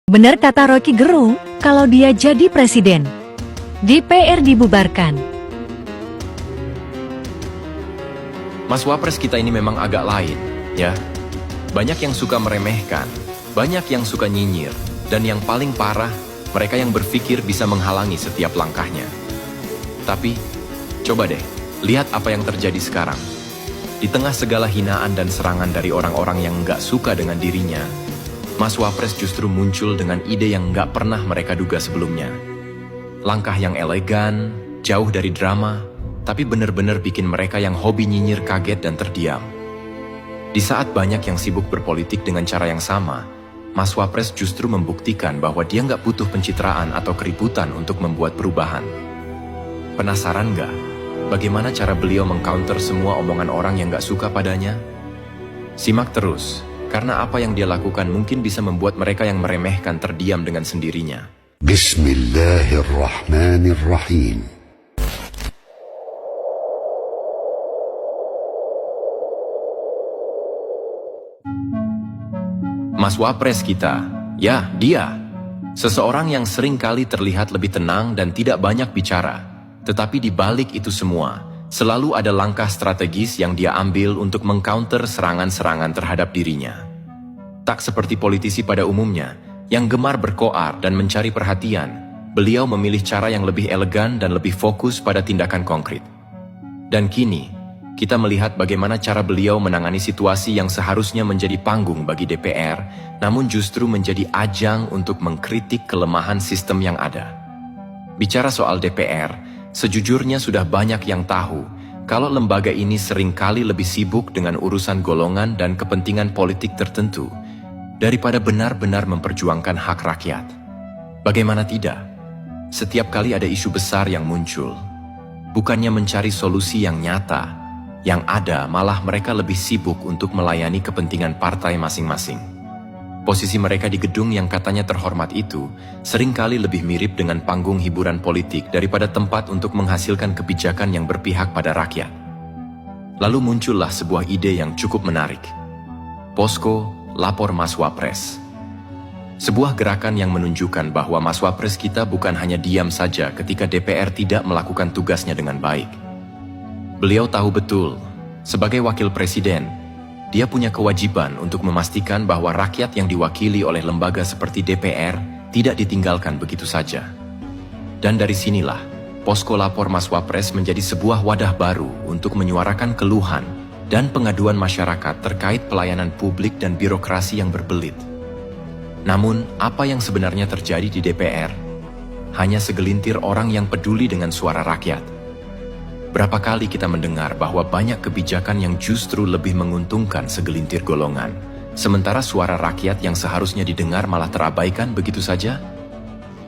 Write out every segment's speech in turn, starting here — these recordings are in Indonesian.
Benar kata Rocky Gerung, kalau dia jadi presiden, DPR dibubarkan. Mas Wapres kita ini memang agak lain, ya. Banyak yang suka meremehkan, banyak yang suka nyinyir, dan yang paling parah, mereka yang berpikir bisa menghalangi setiap langkahnya. Tapi, coba deh, lihat apa yang terjadi sekarang. Di tengah segala hinaan dan serangan dari orang-orang yang nggak suka dengan dirinya, Mas Wapres justru muncul dengan ide yang nggak pernah mereka duga sebelumnya. Langkah yang elegan, jauh dari drama, tapi benar-benar bikin mereka yang hobi nyinyir kaget dan terdiam. Di saat banyak yang sibuk berpolitik dengan cara yang sama, Mas Wapres justru membuktikan bahwa dia nggak butuh pencitraan atau keributan untuk membuat perubahan. Penasaran nggak? Bagaimana cara beliau mengcounter semua omongan orang yang nggak suka padanya? Simak terus, karena apa yang dia lakukan mungkin bisa membuat mereka yang meremehkan terdiam dengan sendirinya. Bismillahirrahmanirrahim. Mas Wapres kita, ya dia. Seseorang yang sering kali terlihat lebih tenang dan tidak banyak bicara. Tetapi di balik itu semua, selalu ada langkah strategis yang dia ambil untuk mengcounter serangan-serangan terhadap dirinya. Tak seperti politisi pada umumnya, yang gemar berkoar dan mencari perhatian, beliau memilih cara yang lebih elegan dan lebih fokus pada tindakan konkret. Dan kini, kita melihat bagaimana cara beliau menangani situasi yang seharusnya menjadi panggung bagi DPR, namun justru menjadi ajang untuk mengkritik kelemahan sistem yang ada. Bicara soal DPR, sejujurnya sudah banyak yang tahu kalau lembaga ini seringkali lebih sibuk dengan urusan golongan dan kepentingan politik tertentu daripada benar-benar memperjuangkan hak rakyat. Bagaimana tidak? Setiap kali ada isu besar yang muncul, bukannya mencari solusi yang nyata, yang ada malah mereka lebih sibuk untuk melayani kepentingan partai masing-masing. Posisi mereka di gedung yang katanya terhormat itu seringkali lebih mirip dengan panggung hiburan politik daripada tempat untuk menghasilkan kebijakan yang berpihak pada rakyat. Lalu muncullah sebuah ide yang cukup menarik. Posko Lapor Mas Wapres. Sebuah gerakan yang menunjukkan bahwa Mas Wapres kita bukan hanya diam saja ketika DPR tidak melakukan tugasnya dengan baik. Beliau tahu betul, sebagai wakil presiden, dia punya kewajiban untuk memastikan bahwa rakyat yang diwakili oleh lembaga seperti DPR tidak ditinggalkan begitu saja. Dan dari sinilah, Posko Lapor Mas Wapres menjadi sebuah wadah baru untuk menyuarakan keluhan dan pengaduan masyarakat terkait pelayanan publik dan birokrasi yang berbelit. Namun, apa yang sebenarnya terjadi di DPR? Hanya segelintir orang yang peduli dengan suara rakyat. Berapa kali kita mendengar bahwa banyak kebijakan yang justru lebih menguntungkan segelintir golongan, sementara suara rakyat yang seharusnya didengar malah terabaikan begitu saja?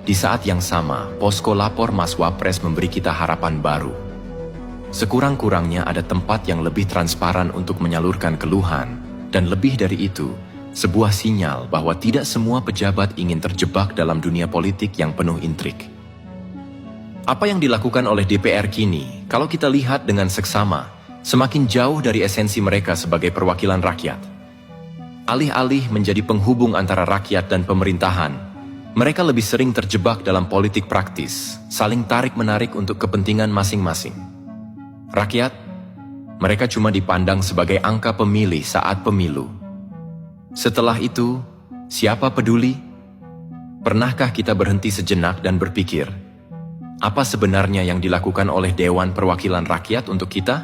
Di saat yang sama, Posko Lapor Mas Wapres memberi kita harapan baru. Sekurang-kurangnya ada tempat yang lebih transparan untuk menyalurkan keluhan, dan lebih dari itu, sebuah sinyal bahwa tidak semua pejabat ingin terjebak dalam dunia politik yang penuh intrik. Apa yang dilakukan oleh DPR kini, kalau kita lihat dengan seksama, semakin jauh dari esensi mereka sebagai perwakilan rakyat. Alih-alih menjadi penghubung antara rakyat dan pemerintahan, mereka lebih sering terjebak dalam politik praktis, saling tarik-menarik untuk kepentingan masing-masing. Rakyat, mereka cuma dipandang sebagai angka pemilih saat pemilu. Setelah itu, siapa peduli? Pernahkah kita berhenti sejenak dan berpikir, apa sebenarnya yang dilakukan oleh Dewan Perwakilan Rakyat untuk kita?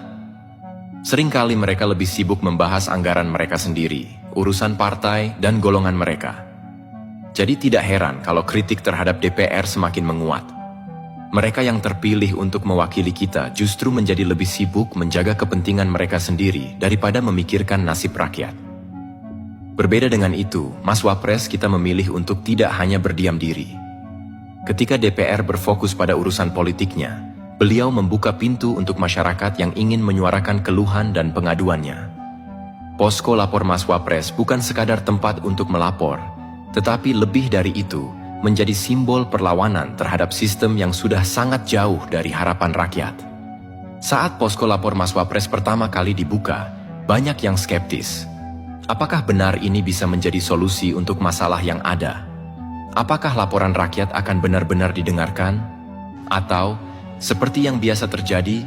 Seringkali mereka lebih sibuk membahas anggaran mereka sendiri, urusan partai, dan golongan mereka. Jadi tidak heran kalau kritik terhadap DPR semakin menguat. Mereka yang terpilih untuk mewakili kita justru menjadi lebih sibuk menjaga kepentingan mereka sendiri daripada memikirkan nasib rakyat. Berbeda dengan itu, Mas Wapres kita memilih untuk tidak hanya berdiam diri. Ketika DPR berfokus pada urusan politiknya, beliau membuka pintu untuk masyarakat yang ingin menyuarakan keluhan dan pengaduannya. Posko Lapor Mas Wapres bukan sekadar tempat untuk melapor, tetapi lebih dari itu, menjadi simbol perlawanan terhadap sistem yang sudah sangat jauh dari harapan rakyat. Saat Posko Lapor Mas Wapres pertama kali dibuka, banyak yang skeptis. Apakah benar ini bisa menjadi solusi untuk masalah yang ada? apakah laporan rakyat akan benar-benar didengarkan? Atau, seperti yang biasa terjadi,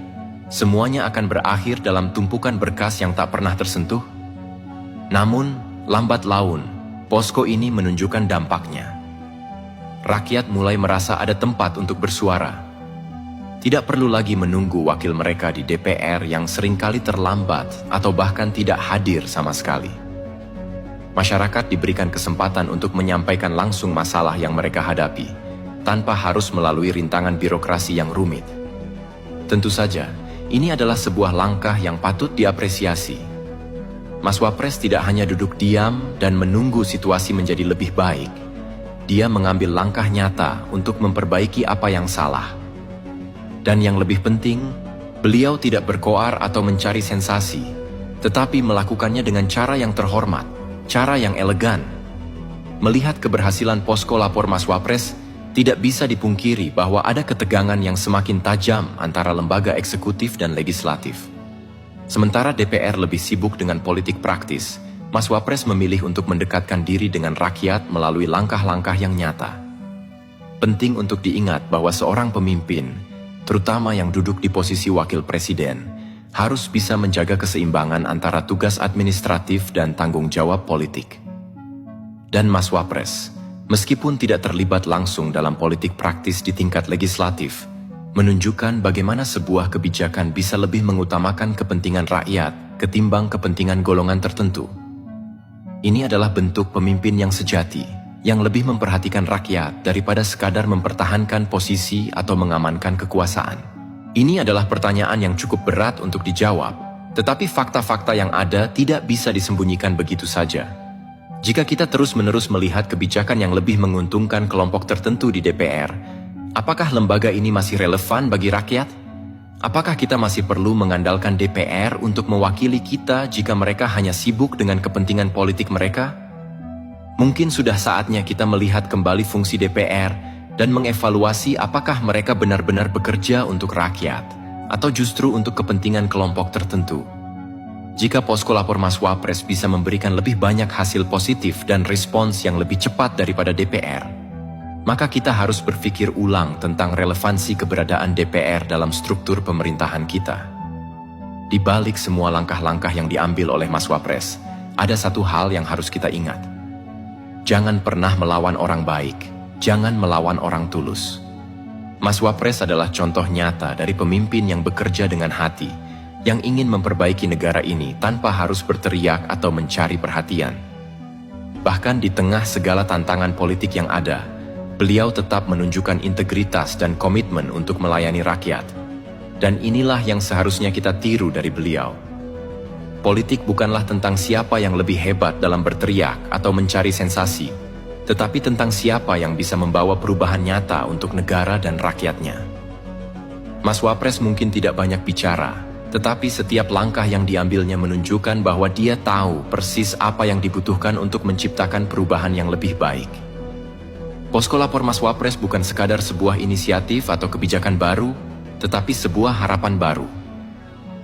semuanya akan berakhir dalam tumpukan berkas yang tak pernah tersentuh? Namun, lambat laun, posko ini menunjukkan dampaknya. Rakyat mulai merasa ada tempat untuk bersuara. Tidak perlu lagi menunggu wakil mereka di DPR yang seringkali terlambat atau bahkan tidak hadir sama sekali. Masyarakat diberikan kesempatan untuk menyampaikan langsung masalah yang mereka hadapi, tanpa harus melalui rintangan birokrasi yang rumit. Tentu saja, ini adalah sebuah langkah yang patut diapresiasi. Mas Wapres tidak hanya duduk diam dan menunggu situasi menjadi lebih baik. Dia mengambil langkah nyata untuk memperbaiki apa yang salah. Dan yang lebih penting, beliau tidak berkoar atau mencari sensasi, tetapi melakukannya dengan cara yang terhormat, cara yang elegan. Melihat keberhasilan posko lapor Mas Wapres, tidak bisa dipungkiri bahwa ada ketegangan yang semakin tajam antara lembaga eksekutif dan legislatif. Sementara DPR lebih sibuk dengan politik praktis, Mas Wapres memilih untuk mendekatkan diri dengan rakyat melalui langkah-langkah yang nyata. Penting untuk diingat bahwa seorang pemimpin, terutama yang duduk di posisi wakil presiden, harus bisa menjaga keseimbangan antara tugas administratif dan tanggung jawab politik. Dan Mas Wapres, meskipun tidak terlibat langsung dalam politik praktis di tingkat legislatif, menunjukkan bagaimana sebuah kebijakan bisa lebih mengutamakan kepentingan rakyat ketimbang kepentingan golongan tertentu. Ini adalah bentuk pemimpin yang sejati, yang lebih memperhatikan rakyat daripada sekadar mempertahankan posisi atau mengamankan kekuasaan. Ini adalah pertanyaan yang cukup berat untuk dijawab, tetapi fakta-fakta yang ada tidak bisa disembunyikan begitu saja. Jika kita terus-menerus melihat kebijakan yang lebih menguntungkan kelompok tertentu di DPR, apakah lembaga ini masih relevan bagi rakyat? Apakah kita masih perlu mengandalkan DPR untuk mewakili kita jika mereka hanya sibuk dengan kepentingan politik mereka? Mungkin sudah saatnya kita melihat kembali fungsi DPR dan mengevaluasi apakah mereka benar-benar bekerja untuk rakyat atau justru untuk kepentingan kelompok tertentu. Jika posko lapor Mas Wapres bisa memberikan lebih banyak hasil positif dan respons yang lebih cepat daripada DPR, maka kita harus berpikir ulang tentang relevansi keberadaan DPR dalam struktur pemerintahan kita. Di balik semua langkah-langkah yang diambil oleh Mas Wapres, ada satu hal yang harus kita ingat. Jangan pernah melawan orang baik, jangan melawan orang tulus. Mas Wapres adalah contoh nyata dari pemimpin yang bekerja dengan hati, yang ingin memperbaiki negara ini tanpa harus berteriak atau mencari perhatian. Bahkan di tengah segala tantangan politik yang ada, beliau tetap menunjukkan integritas dan komitmen untuk melayani rakyat. Dan inilah yang seharusnya kita tiru dari beliau. Politik bukanlah tentang siapa yang lebih hebat dalam berteriak atau mencari sensasi, tetapi tentang siapa yang bisa membawa perubahan nyata untuk negara dan rakyatnya. Mas Wapres mungkin tidak banyak bicara, tetapi setiap langkah yang diambilnya menunjukkan bahwa dia tahu persis apa yang dibutuhkan untuk menciptakan perubahan yang lebih baik. Posko lapor Mas Wapres bukan sekadar sebuah inisiatif atau kebijakan baru, tetapi sebuah harapan baru.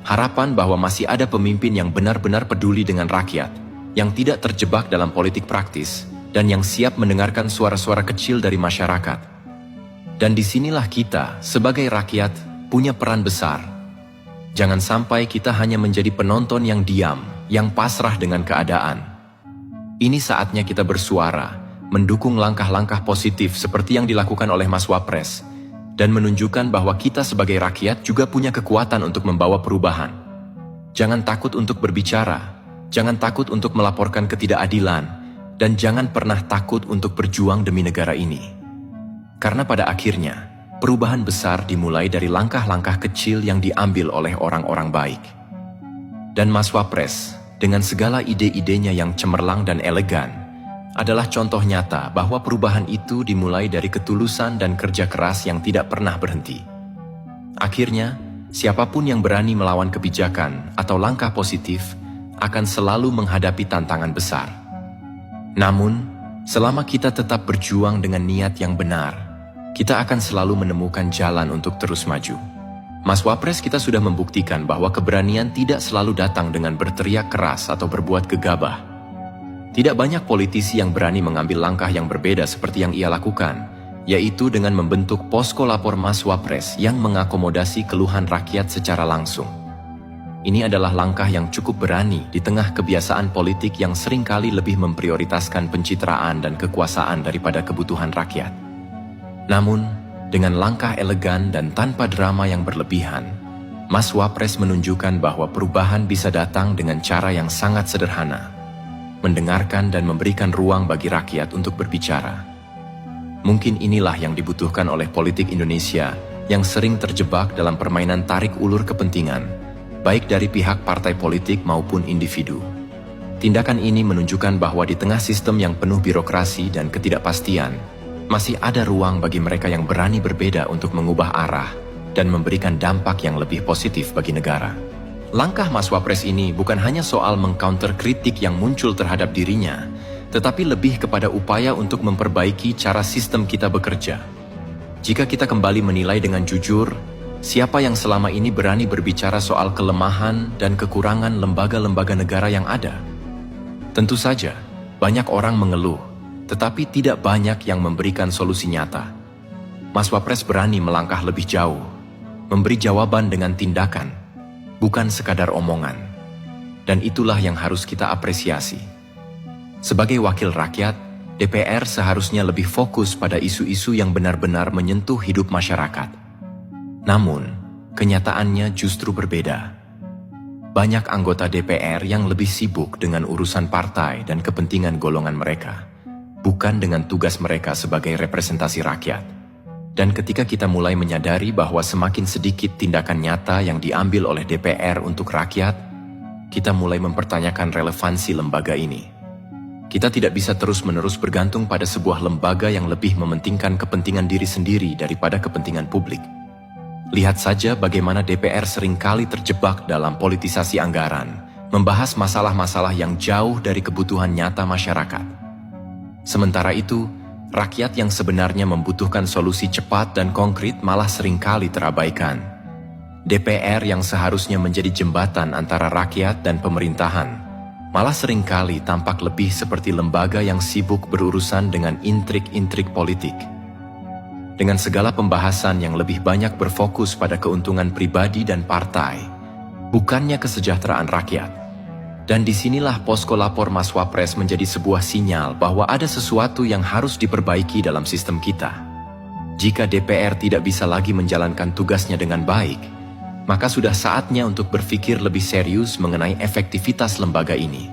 Harapan bahwa masih ada pemimpin yang benar-benar peduli dengan rakyat, yang tidak terjebak dalam politik praktis, dan yang siap mendengarkan suara-suara kecil dari masyarakat. Dan disinilah kita, sebagai rakyat, punya peran besar. Jangan sampai kita hanya menjadi penonton yang diam, yang pasrah dengan keadaan. Ini saatnya kita bersuara, mendukung langkah-langkah positif seperti yang dilakukan oleh Mas Wapres, dan menunjukkan bahwa kita sebagai rakyat juga punya kekuatan untuk membawa perubahan. Jangan takut untuk berbicara, jangan takut untuk melaporkan ketidakadilan, dan jangan pernah takut untuk berjuang demi negara ini. Karena pada akhirnya, perubahan besar dimulai dari langkah-langkah kecil yang diambil oleh orang-orang baik. Dan Mas Wapres, dengan segala ide-idenya yang cemerlang dan elegan, adalah contoh nyata bahwa perubahan itu dimulai dari ketulusan dan kerja keras yang tidak pernah berhenti. Akhirnya, siapapun yang berani melawan kebijakan atau langkah positif akan selalu menghadapi tantangan besar. Namun, selama kita tetap berjuang dengan niat yang benar, kita akan selalu menemukan jalan untuk terus maju. Mas Wapres kita sudah membuktikan bahwa keberanian tidak selalu datang dengan berteriak keras atau berbuat gegabah. Tidak banyak politisi yang berani mengambil langkah yang berbeda seperti yang ia lakukan, yaitu dengan membentuk posko lapor Mas Wapres yang mengakomodasi keluhan rakyat secara langsung. Ini adalah langkah yang cukup berani di tengah kebiasaan politik yang seringkali lebih memprioritaskan pencitraan dan kekuasaan daripada kebutuhan rakyat. Namun, dengan langkah elegan dan tanpa drama yang berlebihan, Mas Wapres menunjukkan bahwa perubahan bisa datang dengan cara yang sangat sederhana, mendengarkan dan memberikan ruang bagi rakyat untuk berbicara. Mungkin inilah yang dibutuhkan oleh politik Indonesia yang sering terjebak dalam permainan tarik ulur kepentingan, baik dari pihak partai politik maupun individu. Tindakan ini menunjukkan bahwa di tengah sistem yang penuh birokrasi dan ketidakpastian, masih ada ruang bagi mereka yang berani berbeda untuk mengubah arah dan memberikan dampak yang lebih positif bagi negara. Langkah Mas Wapres ini bukan hanya soal mengcounter kritik yang muncul terhadap dirinya, tetapi lebih kepada upaya untuk memperbaiki cara sistem kita bekerja. Jika kita kembali menilai dengan jujur, siapa yang selama ini berani berbicara soal kelemahan dan kekurangan lembaga-lembaga negara yang ada? Tentu saja, banyak orang mengeluh, tetapi tidak banyak yang memberikan solusi nyata. Mas Wapres berani melangkah lebih jauh, memberi jawaban dengan tindakan, bukan sekadar omongan. Dan itulah yang harus kita apresiasi. Sebagai wakil rakyat, DPR seharusnya lebih fokus pada isu-isu yang benar-benar menyentuh hidup masyarakat. Namun, kenyataannya justru berbeda. Banyak anggota DPR yang lebih sibuk dengan urusan partai dan kepentingan golongan mereka, bukan dengan tugas mereka sebagai representasi rakyat. Dan ketika kita mulai menyadari bahwa semakin sedikit tindakan nyata yang diambil oleh DPR untuk rakyat, kita mulai mempertanyakan relevansi lembaga ini. Kita tidak bisa terus-menerus bergantung pada sebuah lembaga yang lebih mementingkan kepentingan diri sendiri daripada kepentingan publik. Lihat saja bagaimana DPR seringkali terjebak dalam politisasi anggaran, membahas masalah-masalah yang jauh dari kebutuhan nyata masyarakat. Sementara itu, rakyat yang sebenarnya membutuhkan solusi cepat dan konkret malah seringkali terabaikan. DPR yang seharusnya menjadi jembatan antara rakyat dan pemerintahan, malah seringkali tampak lebih seperti lembaga yang sibuk berurusan dengan intrik-intrik politik. Dengan segala pembahasan yang lebih banyak berfokus pada keuntungan pribadi dan partai, bukannya kesejahteraan rakyat. Dan disinilah posko lapor Mas Wapres menjadi sebuah sinyal bahwa ada sesuatu yang harus diperbaiki dalam sistem kita. Jika DPR tidak bisa lagi menjalankan tugasnya dengan baik, maka sudah saatnya untuk berpikir lebih serius mengenai efektivitas lembaga ini.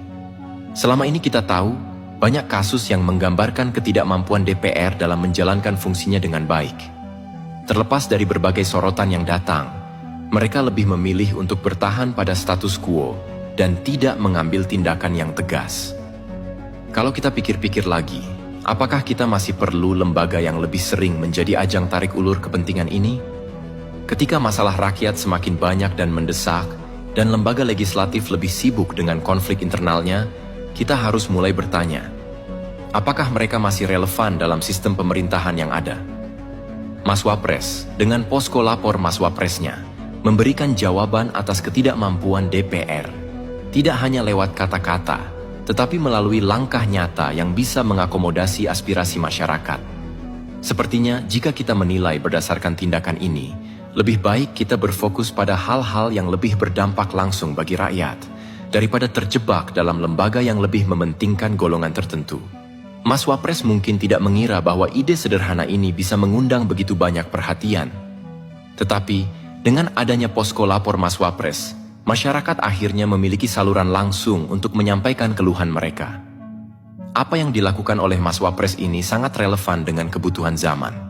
Selama ini kita tahu, banyak kasus yang menggambarkan ketidakmampuan DPR dalam menjalankan fungsinya dengan baik. Terlepas dari berbagai sorotan yang datang, mereka lebih memilih untuk bertahan pada status quo dan tidak mengambil tindakan yang tegas. Kalau kita pikir-pikir lagi, apakah kita masih perlu lembaga yang lebih sering menjadi ajang tarik ulur kepentingan ini? Ketika masalah rakyat semakin banyak dan mendesak, dan lembaga legislatif lebih sibuk dengan konflik internalnya, kita harus mulai bertanya, apakah mereka masih relevan dalam sistem pemerintahan yang ada? Mas Wapres, dengan posko lapor Mas Wapresnya, memberikan jawaban atas ketidakmampuan DPR, tidak hanya lewat kata-kata, tetapi melalui langkah nyata yang bisa mengakomodasi aspirasi masyarakat. Sepertinya jika kita menilai berdasarkan tindakan ini, lebih baik kita berfokus pada hal-hal yang lebih berdampak langsung bagi rakyat, daripada terjebak dalam lembaga yang lebih mementingkan golongan tertentu. Mas Wapres mungkin tidak mengira bahwa ide sederhana ini bisa mengundang begitu banyak perhatian. Tetapi, dengan adanya posko lapor Mas Wapres, masyarakat akhirnya memiliki saluran langsung untuk menyampaikan keluhan mereka. Apa yang dilakukan oleh Mas Wapres ini sangat relevan dengan kebutuhan zaman.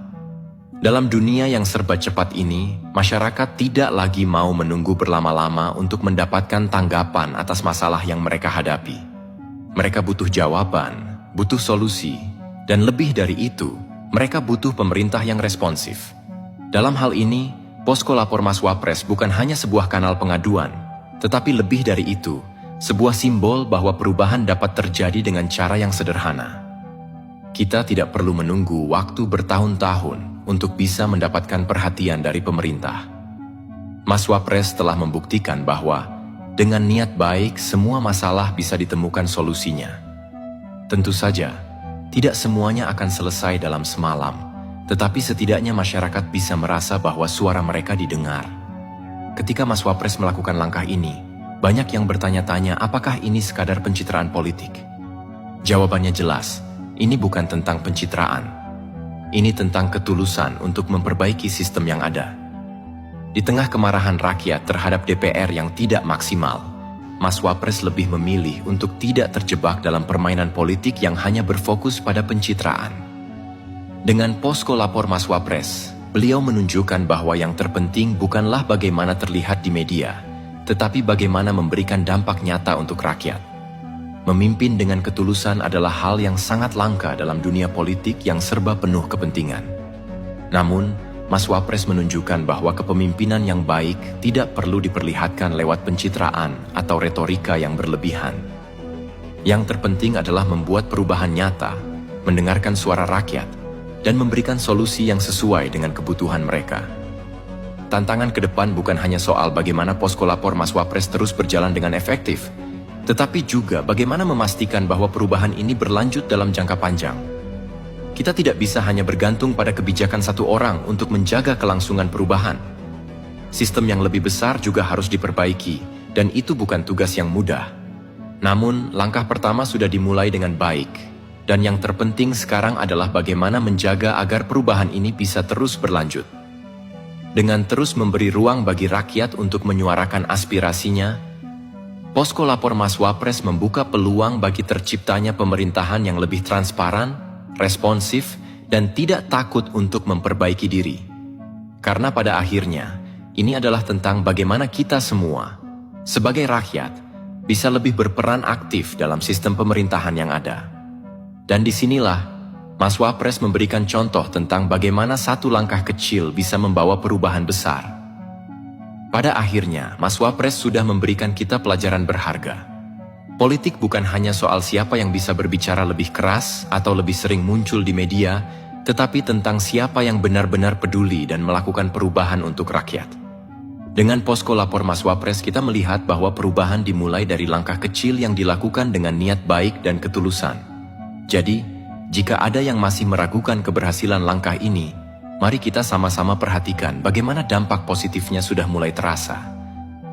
Dalam dunia yang serba cepat ini, masyarakat tidak lagi mau menunggu berlama-lama untuk mendapatkan tanggapan atas masalah yang mereka hadapi. Mereka butuh jawaban, butuh solusi, dan lebih dari itu, mereka butuh pemerintah yang responsif. Dalam hal ini, posko lapor Mas Wapres bukan hanya sebuah kanal pengaduan, tetapi lebih dari itu, sebuah simbol bahwa perubahan dapat terjadi dengan cara yang sederhana. Kita tidak perlu menunggu waktu bertahun-tahun untuk bisa mendapatkan perhatian dari pemerintah. Mas Wapres telah membuktikan bahwa dengan niat baik semua masalah bisa ditemukan solusinya. Tentu saja, tidak semuanya akan selesai dalam semalam, tetapi setidaknya masyarakat bisa merasa bahwa suara mereka didengar. Ketika Mas Wapres melakukan langkah ini, banyak yang bertanya-tanya apakah ini sekadar pencitraan politik. Jawabannya jelas, ini bukan tentang pencitraan. Ini tentang ketulusan untuk memperbaiki sistem yang ada. Di tengah kemarahan rakyat terhadap DPR yang tidak maksimal, Mas Wapres lebih memilih untuk tidak terjebak dalam permainan politik yang hanya berfokus pada pencitraan. Dengan posko lapor Mas Wapres, beliau menunjukkan bahwa yang terpenting bukanlah bagaimana terlihat di media, tetapi bagaimana memberikan dampak nyata untuk rakyat. Memimpin dengan ketulusan adalah hal yang sangat langka dalam dunia politik yang serba penuh kepentingan. Namun, Mas Wapres menunjukkan bahwa kepemimpinan yang baik tidak perlu diperlihatkan lewat pencitraan atau retorika yang berlebihan. Yang terpenting adalah membuat perubahan nyata, mendengarkan suara rakyat, dan memberikan solusi yang sesuai dengan kebutuhan mereka. Tantangan ke depan bukan hanya soal bagaimana posko lapor Mas Wapres terus berjalan dengan efektif, tetapi juga bagaimana memastikan bahwa perubahan ini berlanjut dalam jangka panjang. Kita tidak bisa hanya bergantung pada kebijakan satu orang untuk menjaga kelangsungan perubahan. Sistem yang lebih besar juga harus diperbaiki, dan itu bukan tugas yang mudah. Namun, langkah pertama sudah dimulai dengan baik, dan yang terpenting sekarang adalah bagaimana menjaga agar perubahan ini bisa terus berlanjut. Dengan terus memberi ruang bagi rakyat untuk menyuarakan aspirasinya, posko lapor Mas Wapres membuka peluang bagi terciptanya pemerintahan yang lebih transparan, responsif, dan tidak takut untuk memperbaiki diri. Karena pada akhirnya, ini adalah tentang bagaimana kita semua, sebagai rakyat, bisa lebih berperan aktif dalam sistem pemerintahan yang ada. Dan disinilah, Mas Wapres memberikan contoh tentang bagaimana satu langkah kecil bisa membawa perubahan besar. Pada akhirnya, Mas Wapres sudah memberikan kita pelajaran berharga. Politik bukan hanya soal siapa yang bisa berbicara lebih keras atau lebih sering muncul di media, tetapi tentang siapa yang benar-benar peduli dan melakukan perubahan untuk rakyat. Dengan posko lapor Mas Wapres, kita melihat bahwa perubahan dimulai dari langkah kecil yang dilakukan dengan niat baik dan ketulusan. Jadi, jika ada yang masih meragukan keberhasilan langkah ini, mari kita sama-sama perhatikan bagaimana dampak positifnya sudah mulai terasa.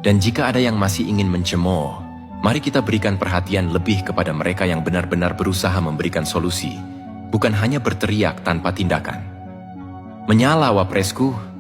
Dan jika ada yang masih ingin mencemooh, mari kita berikan perhatian lebih kepada mereka yang benar-benar berusaha memberikan solusi, bukan hanya berteriak tanpa tindakan. Menyala Wapresku!